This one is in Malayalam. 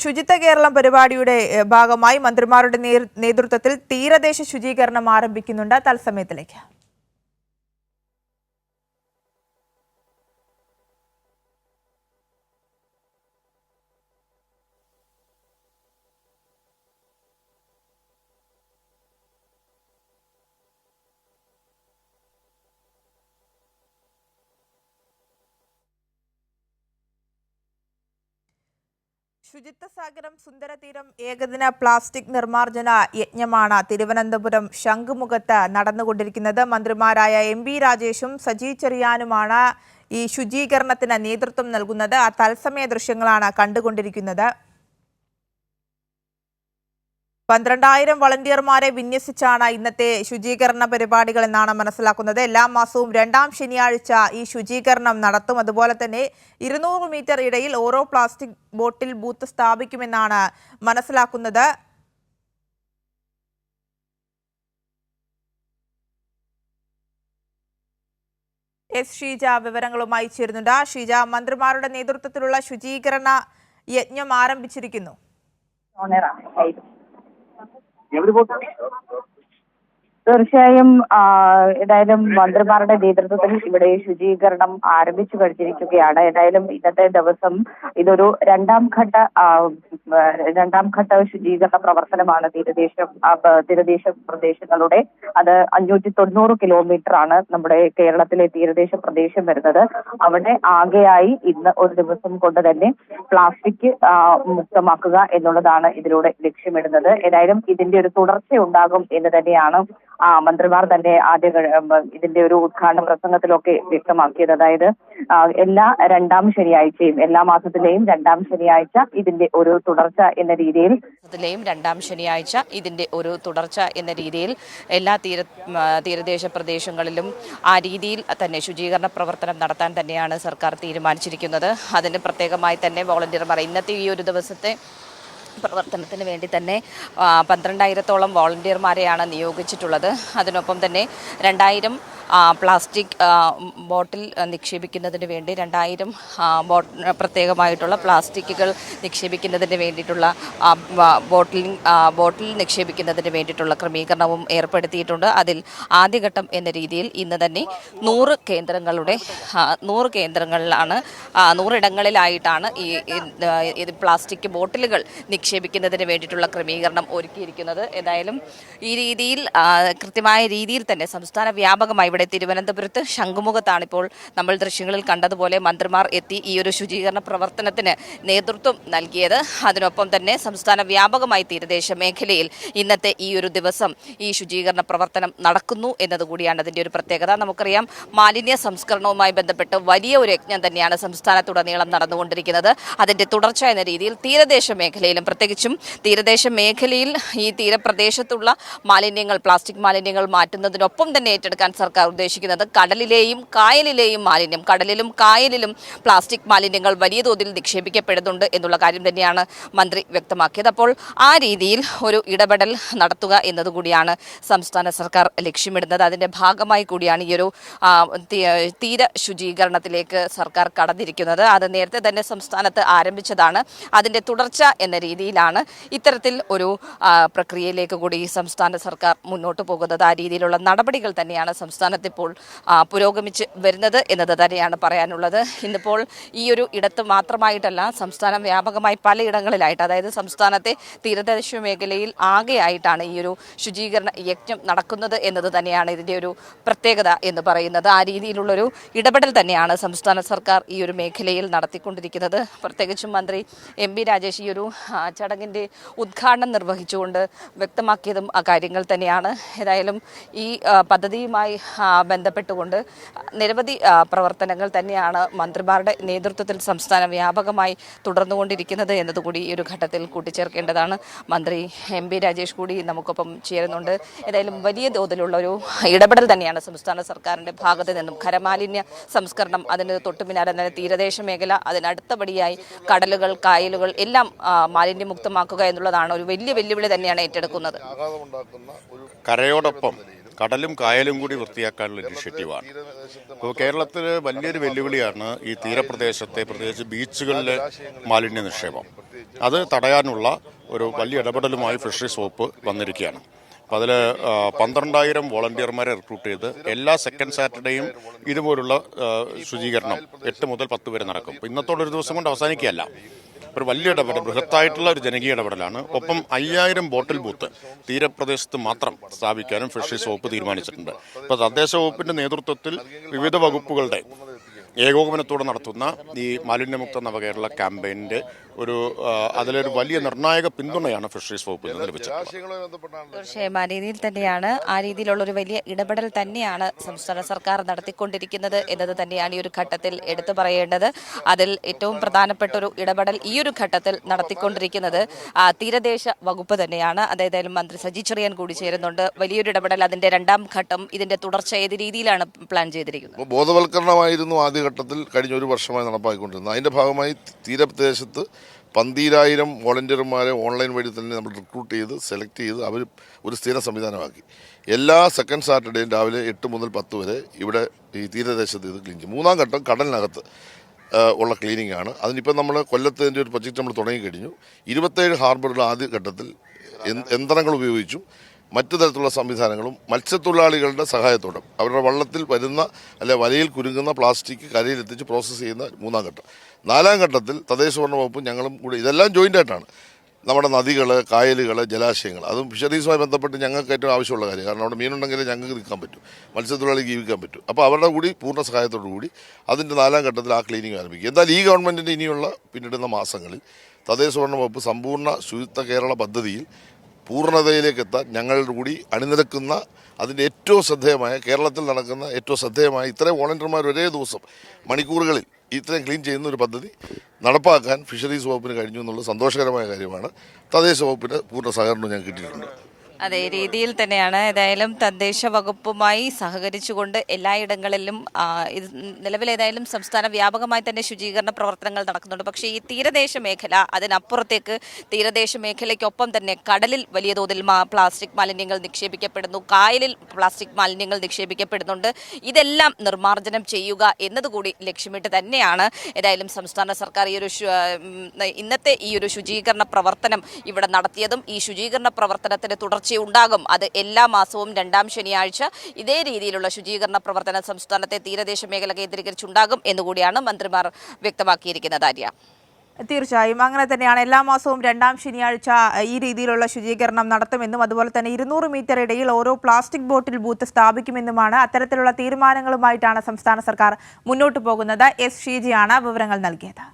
ശുചിത്വ കേരളം പരിപാടിയുടെ ഭാഗമായി മന്ത്രിമാരുടെ നേതൃത്വത്തിൽ തീരദേശ ശുചീകരണം ആരംഭിക്കുന്നുണ്ട്. തത്സമയത്തിലേക്ക് ശുചിത്വ സാഗരം സുന്ദരതീരം ഏകദിന പ്ലാസ്റ്റിക് നിർമ്മാർജ്ജന യജ്ഞമാണ് തിരുവനന്തപുരം ശംഖുമുഖത്ത് നടന്നുകൊണ്ടിരിക്കുന്നത്. മന്ത്രിമാരായ എം.ബി. രാജേഷും സജി ചെറിയാനുമാണ് ഈ ശുചീകരണത്തിന് നേതൃത്വം നൽകുന്നത്. ആ തത്സമയ ദൃശ്യങ്ങളാണ് കണ്ടുകൊണ്ടിരിക്കുന്നത്. 12,000 വളണ്ടിയർമാരെ വിന്യസിച്ചാണ് ഇന്നത്തെ ശുചീകരണ പരിപാടികൾ എന്നാണ് മനസ്സിലാക്കുന്നത്. എല്ലാ മാസവും 2ാം ശനിയാഴ്ച ഈ ശുചീകരണം നടത്തും. അതുപോലെ തന്നെ 200 മീറ്റർ ഇടയിൽ ഓരോ പ്ലാസ്റ്റിക് ബോട്ടിൽ ബൂത്ത് സ്ഥാപിക്കുമെന്നാണ് മനസ്സിലാക്കുന്നത്. ഷീജ വിവരങ്ങളുമായി ചേരുന്നുണ്ട്. ഷീജ, മന്ത്രിമാരുടെ നേതൃത്വത്തിലുള്ള ശുചീകരണ യജ്ഞം ആരംഭിച്ചിരിക്കുന്നു. തീർച്ചയായും ഏതായാലും മന്ത്രിമാരുടെ നേതൃത്വത്തിൽ ഇവിടെ ശുചീകരണം ആരംഭിച്ചു കഴിഞ്ഞിരിക്കുകയാണ്. ഏതായാലും ഇന്നത്തെ ദിവസം ഇതൊരു രണ്ടാം ഘട്ട ശുചീകരണ പ്രവർത്തനമാണ് തീരദേശ പ്രദേശങ്ങളുടെ. അത് 590 കിലോമീറ്റർ ആണ് നമ്മുടെ കേരളത്തിലെ തീരദേശ പ്രദേശം വരുന്നത്. അവിടെ ആകെയായി ഇന്ന് ഒരു ദിവസം കൊണ്ട് തന്നെ പ്ലാസ്റ്റിക് മുക്തമാക്കുക എന്നുള്ളതാണ് ഇതിലൂടെ ലക്ഷ്യമിടുന്നത്. ഏതായാലും ഇതിന്റെ ഒരു തുടർച്ചയുണ്ടാകും എന്ന് തന്നെയാണ് മന്ത്രിമാർ തന്നെ ഇതിന്റെ ഒരു ഉദ്ഘാടന പ്രസംഗത്തിലൊക്കെ വ്യക്തമാക്കിയത്. അതായത് എല്ലാ 2ാം ശനിയാഴ്ചയും, എല്ലാ മാസത്തിലെയും 2ാം ശനിയാഴ്ച ഇതിന്റെ ഒരു തുടർച്ച എന്ന രീതിയിൽ എല്ലാ തീരദേശ പ്രദേശങ്ങളിലും ആ രീതിയിൽ തന്നെ ശുചീകരണ പ്രവർത്തനം നടത്താൻ തന്നെയാണ് സർക്കാർ തീരുമാനിച്ചിരിക്കുന്നത്. അതിന് പ്രത്യേകമായി തന്നെ വോളണ്ടിയർമാർ ഇന്നത്തെ ഈ ഒരു ദിവസത്തെ പ്രവർത്തനത്തിന് വേണ്ടി തന്നെ 12,000-ഓളം വോളണ്ടിയർമാരെയാണ് നിയോഗിച്ചിട്ടുള്ളത്. അതിനൊപ്പം തന്നെ 2,000 പ്ലാസ്റ്റിക് ബോട്ടിൽ നിക്ഷേപിക്കുന്നതിന് വേണ്ടി 2,000 പ്രത്യേകമായിട്ടുള്ള പ്ലാസ്റ്റിക്കുകൾ നിക്ഷേപിക്കുന്നതിന് വേണ്ടിയിട്ടുള്ള ബോട്ടിൽ നിക്ഷേപിക്കുന്നതിന് വേണ്ടിയിട്ടുള്ള ക്രമീകരണവും ഏർപ്പെടുത്തിയിട്ടുണ്ട്. അതിൽ ആദ്യഘട്ടം എന്ന രീതിയിൽ ഇന്ന് തന്നെ 100 കേന്ദ്രങ്ങളിലാണ് 100 ഇടങ്ങളിലായിട്ടാണ് ഈ പ്ലാസ്റ്റിക് ബോട്ടിലുകൾ നിക്ഷേപിക്കുന്നതിന് വേണ്ടിയിട്ടുള്ള ക്രമീകരണം ഒരുക്കിയിരിക്കുന്നത്. ഏതായാലും ഈ രീതിയിൽ കൃത്യമായ രീതിയിൽ തന്നെ സംസ്ഥാന വ്യാപകമായി ഇവിടെ തിരുവനന്തപുരത്ത് ശംഖുമുഖത്താണ് ഇപ്പോൾ നമ്മൾ ദൃശ്യങ്ങളിൽ കണ്ടതുപോലെ മന്ത്രിമാർ എത്തി ഈ ഒരു ശുചീകരണ പ്രവർത്തനത്തിന് നേതൃത്വം നൽകിയത്. അതിനൊപ്പം തന്നെ സംസ്ഥാന വ്യാപകമായി തീരദേശ മേഖലയിൽ ഇന്നത്തെ ഈ ഒരു ദിവസം ഈ ശുചീകരണ പ്രവർത്തനം നടക്കുന്നു എന്നതുകൂടിയാണ് അതിൻ്റെ ഒരു പ്രത്യേകത. നമുക്കറിയാം, മാലിന്യ സംസ്കരണവുമായി ബന്ധപ്പെട്ട് വലിയ ഒരു യജ്ഞം തന്നെയാണ് സംസ്ഥാനത്തുടനീളം നടന്നുകൊണ്ടിരിക്കുന്നത്. അതിൻ്റെ തുടർച്ച എന്ന രീതിയിൽ തീരദേശ മേഖലയിലും, പ്രത്യേകിച്ചും തീരദേശ മേഖലയിൽ ഈ തീരപ്രദേശത്തുള്ള പ്ലാസ്റ്റിക് മാലിന്യങ്ങൾ മാറ്റുന്നതിനൊപ്പം തന്നെ ഏറ്റെടുക്കാൻ സർക്കാർ ഉദ്ദേശിക്കുന്നത് കടലിലെയും കായലിലെയും മാലിന്യം. കടലിലും കായലിലും പ്ലാസ്റ്റിക് മാലിന്യങ്ങൾ വലിയ തോതിൽ നിക്ഷേപിക്കപ്പെടുന്നുണ്ട് എന്നുള്ള കാര്യം തന്നെയാണ് മന്ത്രി വ്യക്തമാക്കിയത്. അപ്പോൾ ആ രീതിയിൽ ഒരു ഇടപെടൽ നടത്തുക എന്നതുകൂടിയാണ് സംസ്ഥാന സർക്കാർ ലക്ഷ്യമിടുന്നത്. അതിൻ്റെ ഭാഗമായി കൂടിയാണ് ഈ ഒരു തീര ശുചീകരണത്തിലേക്ക് സർക്കാർ കടന്നിരിക്കുന്നത്. അത് നേരത്തെ തന്നെ സംസ്ഥാനത്ത് ആരംഭിച്ചതാണ്. അതിൻ്റെ തുടർച്ച എന്ന രീതിയിലാണ് ഇത്തരത്തിൽ ഒരു പ്രക്രിയയിലേക്ക് കൂടി സംസ്ഥാന സർക്കാർ മുന്നോട്ട് പോകുന്നത്. ആ രീതിയിലുള്ള നടപടികൾ തന്നെയാണ് സംസ്ഥാനത്ത് ഇപ്പോൾ പുരോഗമിച്ച് വരുന്നത് എന്നത് തന്നെയാണ് പറയാനുള്ളത്. ഇന്നിപ്പോൾ ഈ ഒരു ഇടത്ത് മാത്രമായിട്ടല്ല, സംസ്ഥാനം വ്യാപകമായി പലയിടങ്ങളിലായിട്ട്, അതായത് സംസ്ഥാനത്തെ തീരദേശ മേഖലയിൽ ആകെയായിട്ടാണ് ഈ ഒരു ശുചീകരണ യജ്ഞം നടക്കുന്നത് എന്നത് തന്നെയാണ് ഇതിൻ്റെ ഒരു പ്രത്യേകത എന്ന് പറയുന്നത്. ആ രീതിയിലുള്ളൊരു ഇടപെടൽ തന്നെയാണ് സംസ്ഥാന സർക്കാർ ഈ ഒരു മേഖലയിൽ നടത്തിക്കൊണ്ടിരിക്കുന്നത്. പ്രത്യേകിച്ചും മന്ത്രി എം.ബി. രാജേഷ് ഈ ഒരു ചടങ്ങിൻ്റെ ഉദ്ഘാടനം നിർവഹിച്ചുകൊണ്ട് വ്യക്തമാക്കിയതും ആ കാര്യങ്ങൾ തന്നെയാണ്. ഏതായാലും ഈ പദ്ധതിയുമായി ബന്ധപ്പെട്ടുകൊണ്ട് നിരവധി പ്രവർത്തനങ്ങൾ തന്നെയാണ് മന്ത്രിമാരുടെ നേതൃത്വത്തിൽ സംസ്ഥാന വ്യാപകമായി തുടർന്നുകൊണ്ടിരിക്കുന്നത് എന്നതുകൂടി ഈ ഒരു ഘട്ടത്തിൽ കൂട്ടിച്ചേർക്കേണ്ടതാണ്. മന്ത്രി എം.ബി. രാജേഷ് കൂടി നമുക്കൊപ്പം ചേരുന്നുണ്ട്. ഏതായാലും വലിയ തോതിലുള്ള ഒരു ഇടപെടൽ തന്നെയാണ് സംസ്ഥാന സർക്കാരിൻ്റെ ഭാഗത്ത് നിന്നും. ഖരമാലിന്യ സംസ്കരണം, അതിന് തൊട്ടുപിന്നാലെ തന്നെ തീരദേശ മേഖല, അതിനടുത്തപടിയായി കടലുകൾ, കായലുകൾ എല്ലാം മാലിന്യമുക്തമാക്കുക എന്നുള്ളതാണ് ഒരു വലിയ വെല്ലുവിളി തന്നെയാണ് ഏറ്റെടുക്കുന്നത്. കരയോടൊപ്പം കടലും കായലും കൂടി വൃത്തിയാക്കാനുള്ള ഇനിഷ്യേറ്റീവാണ്. അപ്പോൾ കേരളത്തിൽ വലിയൊരു വെല്ലുവിളിയാണ് ഈ തീരപ്രദേശത്തെ, പ്രത്യേകിച്ച് ബീച്ചുകളിലെ മാലിന്യ നിക്ഷേപം. അത് തടയാനുള്ള ഒരു വലിയ ഇടപെടലുമായി ഫിഷറീസ് വകുപ്പ് വന്നിരിക്കുകയാണ്. അപ്പോൾ അതിൽ 12,000 വോളണ്ടിയർമാരെ റിക്രൂട്ട് ചെയ്ത് എല്ലാ സെക്കൻഡ് സാറ്റർഡേയും ഇതുപോലുള്ള ശുചീകരണം 8 മുതൽ 10 വരെ നടക്കും. അപ്പോൾ ഇന്നത്തോടൊരു ദിവസം കൊണ്ട് അവസാനിക്കുകയല്ല. ഒരു വലിയ ഇടപെടൽ, ബൃഹത്തായിട്ടുള്ള ഒരു ജനകീയ ഇടപെടലാണ്. ഒപ്പം 5000 ബോട്ടിൽ ബൂത്ത് തീരപ്രദേശത്ത് മാത്രം സ്ഥാപിക്കാനും ഫിഷറീസ് വകുപ്പ് തീരുമാനിച്ചിട്ടുണ്ട്. ഇപ്പോൾ തദ്ദേശ വകുപ്പിന്റെ നേതൃത്വത്തിൽ വിവിധ വകുപ്പുകളുടെ ഏകോപനത്തോടെ നടത്തുന്ന ഈ മാലിന്യമുക്ത നവകേരള ക്യാമ്പയിൻ്റെ അതിലൊരു വലിയ നിർണായക പിന്തുണയാണ് ഫിഷറീസ് വകുപ്പിൽ നിന്ന് ലഭിച്ചത്. തീർച്ചയായും ആ രീതിയിൽ തന്നെയാണ്, ആ രീതിയിലുള്ള ഒരു വലിയ ഇടപെടൽ തന്നെയാണ് സംസ്ഥാന സർക്കാർ നടത്തിക്കൊണ്ടിരിക്കുന്നത് എന്നത് തന്നെയാണ് ഈ ഒരു ഘട്ടത്തിൽ എടുത്തു പറയേണ്ടത്. അതിൽ ഏറ്റവും പ്രധാനപ്പെട്ട ഒരു ഇടപെടൽ ഈ ഒരു ഘട്ടത്തിൽ നടത്തിക്കൊണ്ടിരിക്കുന്നത് തീരദേശ വകുപ്പ് തന്നെയാണ്. അതായത് മന്ത്രി സജി ചെറിയാൻ കൂടി ചേരുന്നുണ്ട്. വലിയൊരു ഇടപെടൽ, അതിന്റെ രണ്ടാം ഘട്ടം, ഇതിന്റെ തുടർച്ച ഏത് രീതിയിലാണ് പ്ലാൻ ചെയ്തിരിക്കുന്നത്? ബോധവൽക്കരണമായിരുന്നു ആദ്യഘട്ടത്തിൽ കഴിഞ്ഞ ഒരു വർഷമായി നടപ്പാക്കിക്കൊണ്ടിരുന്നത്. അതിന്റെ ഭാഗമായി തീരപ്രദേശത്ത് 12,000 വോളണ്ടിയർമാരെ ഓൺലൈൻ വഴി തന്നെ നമ്മൾ റിക്രൂട്ട് ചെയ്ത് സെലക്ട് ചെയ്ത് അവർ ഒരു സ്ഥിര സംവിധാനമാക്കി. എല്ലാ സെക്കൻഡ് സാറ്റർഡേയും രാവിലെ 8 മുതൽ 10 വരെ ഇവിടെ ഈ തീരദേശത്ത് ഇത് ക്ലീൻ ചെയ്യും. മൂന്നാം ഘട്ടം കടലിനകത്ത് ഉള്ള ക്ലീനിങ് ആണ്. അതിനിപ്പോൾ നമ്മൾ കൊല്ലത്തിൻ്റെ ഒരു പ്രൊജക്റ്റ് നമ്മൾ തുടങ്ങിക്കഴിഞ്ഞു. 27 ഹാർബറുകൾ ആദ്യ ഘട്ടത്തിൽ യന്ത്രങ്ങൾ ഉപയോഗിച്ചും മറ്റു തരത്തിലുള്ള സംവിധാനങ്ങളും മത്സ്യത്തൊഴിലാളികളുടെ സഹായത്തോടെ അവരുടെ വള്ളത്തിൽ വരുന്ന വലയിൽ കുരുങ്ങുന്ന പ്ലാസ്റ്റിക് കരയിലെത്തിച്ച് പ്രോസസ്സ് ചെയ്യുന്ന മൂന്നാം ഘട്ടം. നാലാം ഘട്ടത്തിൽ തദ്ദേശഭരണ വകുപ്പും ഞങ്ങളും കൂടി ഇതെല്ലാം ജോയിൻ്റ് ആയിട്ടാണ്. നമ്മുടെ നദികൾ, കായലുകൾ, ജലാശയങ്ങൾ, അതും ഫിഷറീസുമായി ബന്ധപ്പെട്ട് ഞങ്ങൾക്ക് ഏറ്റവും ആവശ്യമുള്ള കാര്യം. കാരണം അവിടെ മീനുണ്ടെങ്കിലേ ഞങ്ങൾക്ക് നിൽക്കാൻ പറ്റും, മത്സ്യത്തൊഴിലാളിക്ക് ജീവിക്കാൻ പറ്റും. അപ്പോൾ അവരുടെ കൂടി പൂർണ്ണ സഹായത്തോടു കൂടി അതിൻ്റെ നാലാം ഘട്ടത്തിൽ ആ ക്ലീനിങ് ആരംഭിക്കും. എന്നാൽ ഈ ഗവൺമെൻറ്റിൻ്റെ ഇനിയുള്ള പിന്നിടുന്ന മാസങ്ങളിൽ തദ്ദേശഭരണ വകുപ്പ് സമ്പൂർണ്ണ ശുചിത്വ കേരള പദ്ധതിയിൽ പൂർണ്ണതയിലേക്ക് എത്താൻ ഞങ്ങളുടെ കൂടി അണിനിരക്കുന്ന അതിൻ്റെ ഏറ്റവും ശ്രദ്ധേയമായ, കേരളത്തിൽ നടക്കുന്ന ഏറ്റവും ശ്രദ്ധേയമായ ഇത്രയും വോളണ്ടിയർമാർ ഒരേ ദിവസം മണിക്കൂറുകളിൽ ഇത്രയും ക്ലീൻ ചെയ്യുന്ന ഒരു പദ്ധതി നടപ്പാക്കാൻ ഫിഷറീസ് വകുപ്പിന് കഴിഞ്ഞു എന്നുള്ളത് സന്തോഷകരമായ കാര്യമാണ്. തദ്ദേശ വകുപ്പിന് പൂർണ്ണ സഹകരണം ഞാൻ കിട്ടിയിട്ടുണ്ട്. അതേ രീതിയിൽ തന്നെയാണ്. ഏതായാലും തദ്ദേശ വകുപ്പുമായി സഹകരിച്ചുകൊണ്ട് എല്ലായിടങ്ങളിലും നിലവിലേതായാലും സംസ്ഥാന വ്യാപകമായി തന്നെ ശുചീകരണ പ്രവർത്തനങ്ങൾ നടക്കുന്നുണ്ട്. പക്ഷേ ഈ തീരദേശ മേഖല, അതിനപ്പുറത്തേക്ക് തീരദേശ മേഖലയ്ക്കൊപ്പം തന്നെ കടലിൽ വലിയ തോതിൽ പ്ലാസ്റ്റിക് മാലിന്യങ്ങൾ നിക്ഷേപിക്കപ്പെടുന്നു, കായലിൽ പ്ലാസ്റ്റിക് മാലിന്യങ്ങൾ നിക്ഷേപിക്കപ്പെടുന്നുണ്ട്. ഇതെല്ലാം നിർമ്മാർജ്ജനം ചെയ്യുക എന്നതുകൂടി ലക്ഷ്യമിട്ട് തന്നെയാണ് ഏതായാലും സംസ്ഥാന സർക്കാർ ഇന്നത്തെ ഈ ഒരു ശുചീകരണ പ്രവർത്തനം ഇവിടെ നടത്തിയതും. ഈ ശുചീകരണ പ്രവർത്തനത്തിന് തുടർച്ച ഉണ്ടാകും. അത് എല്ലാ മാസവും 2ാം ശനിയാഴ്ച ഇതേ രീതിയിലുള്ള ശുചീകരണ പ്രവർത്തനം സംസ്ഥാനത്തെ തീരദേശ മേഖല കേന്ദ്രീകരിച്ചുണ്ടാകും എന്നുകൂടിയാണ് മന്ത്രിമാർ വ്യക്തമാക്കിയിരിക്കുന്നത്. ആര്യ, തീർച്ചയായും അങ്ങനെ തന്നെയാണ്. എല്ലാ മാസവും 2ാം ശനിയാഴ്ച ഈ രീതിയിലുള്ള ശുചീകരണം നടത്തുമെന്നും അതുപോലെ തന്നെ 200 മീറ്റർ ഇടയിൽ ഓരോ പ്ലാസ്റ്റിക് ബോട്ടിൽ ബൂത്ത് സ്ഥാപിക്കുമെന്നുമാണ്. അത്തരത്തിലുള്ള തീരുമാനങ്ങളുമായിട്ടാണ് സംസ്ഥാന സർക്കാർ മുന്നോട്ട് പോകുന്നത്. എസ് ഷീജയാണ് വിവരങ്ങൾ നൽകിയത്.